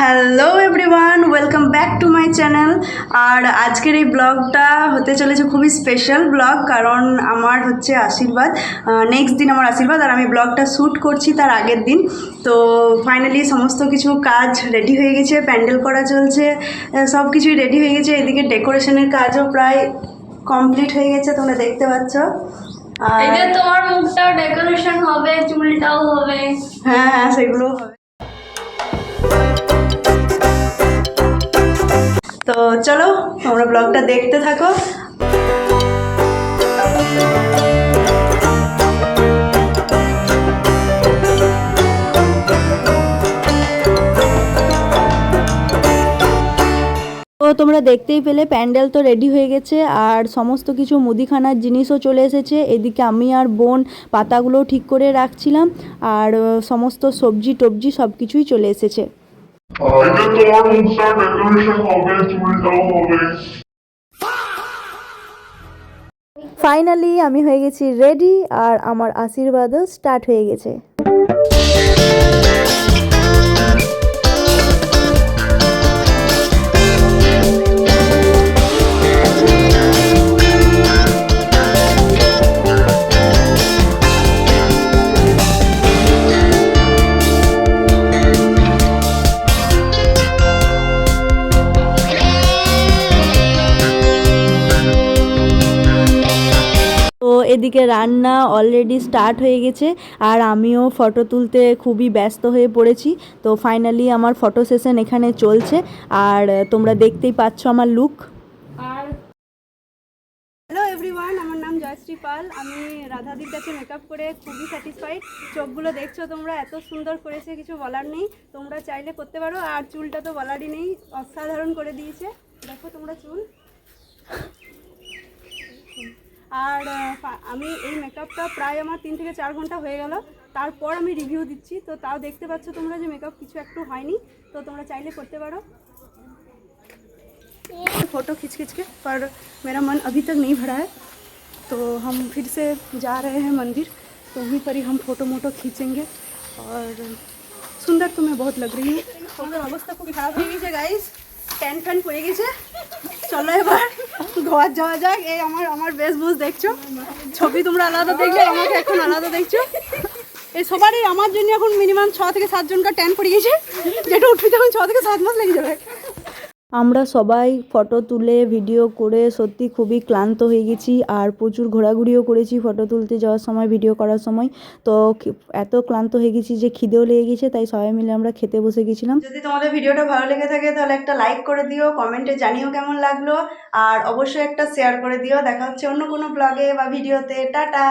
Hello everyone, welcome back to my channel. আর আজকের এই ব্লগটা হতে চলেছে খুবই স্পেশাল ব্লগ, কারণ আমার হচ্ছে আশীর্বাদ। নেক্সট দিন আমার আশীর্বাদ, আর আমি ব্লগটা শ্যুট করছি তার আগের দিন। তো ফাইনালি সমস্ত কিছু কাজ রেডি হয়ে গেছে, প্যান্ডেল করা চলছে, সব কিছুই রেডি হয়ে গেছে। এদিকে ডেকোরেশনের কাজও প্রায় কমপ্লিট হয়ে গেছে, তোমরা দেখতে পাচ্ছ। এই যে তোমার মুখটাও ডেকোরেশন হবে, চুলটাও হবে। হ্যাঁ হ্যাঁ, সেগুলো হবে। তো চলো তোমরা ব্লগটা দেখতে থাকো। তো তোমরা দেখতেই পেলে প্যান্ডেল তো রেডি হয়ে গেছে, আর সমস্ত কিছু মুদিখানার জিনিসও চলে এসেছে। এদিকে আমি আর বোন পাতাগুলো ঠিক করে রাখছিলাম, আর সমস্ত সবজি টবজি সব কিছুই চলে এসেছে। ফাইনালি আমি হয়ে গেছি রেডি, আর আমার আশীর্বাদও স্টার্ট হয়ে গেছে। তো এদিকে রান্না অলরেডি স্টার্ট হয়ে গেছে, আর আমিও ফটো তুলতে খুবই ব্যস্ত হয়ে পড়েছি। তো ফাইনালি আমার ফটো সেশন এখানে চলছে, আর তোমরা দেখতেই পাচ্ছ আমার লুক। আর হ্যালো এভরিওয়ান, আমার নাম জয়শ্রী পাল। আমি রাধাদির কাছে মেকআপ করে খুবই স্যাটিসফাইড। চোখগুলো দেখছো তোমরা, এত সুন্দর করেছে, কিছু বলার নেই। তোমরা চাইলে করতে পারো। আর চুলটা তো বলারই নেই, অসাধারণ করে দিয়েছে। দেখো তোমরা চুল। আর আমি এই মেকআপটা প্রায় আমার 3 থেকে 4 ঘন্টা হয়ে গেল, তারপর আমি রিভিউ দিচ্ছি। তো তাও দেখতে পাচ্ছ তোমরা যে মেকআপ কিছু একটু হয়নি। তো তোমরা চাইলে করতে পারো। फोटो खींच खींच के, पर मेरा मन अभी तक नहीं भरा है। तो हम फिर से जा रहे हैं मंदिर, तो वहीं पर ही हम फोटो मोटो खींचेंगे। और सुंदर तो मैं बहुत लग रही हूँ। हमारे अवस्था खूब খারাপ হয়ে গেছে গাইস, ট্যান ফ্যান পড়ে গেছে। চলো এবার ঘর যাওয়া যাক। এই আমার বেশভূষ দেখছো, ছবি তোমরা আলাদা দেখলে, আমাকে এখন আলাদা দেখছো। এই সবারই আমার জন্য এখন মিনিমাম 6 থেকে 7 জনকার ট্যান পড়ে গেছে, যেটা উঠতে তখন 6 থেকে 7 মাস লেগে যাবে। আমরা সবাই ফটো তুলে ভিডিও করে সত্যি খুবই ক্লান্ত হয়ে গেছি, আর প্রচুর ঘোরাঘুরিও করেছি ফটো তুলতে যাওয়ার সময়, ভিডিও করার সময়। তো এত ক্লান্ত হয়ে গেছি যে খিদেও লেগে গেছে, তাই সবাই মিলে আমরা খেতে বসে গেছিলাম। যদি তোমাদের ভিডিওটা ভালো লেগে থাকে তাহলে একটা লাইক করে দিও, কমেন্টে জানিও কেমন লাগলো, আর অবশ্যই একটা শেয়ার করে দিও। দেখা হচ্ছে অন্য কোনো ব্লগে বা ভিডিওতে। টাটা।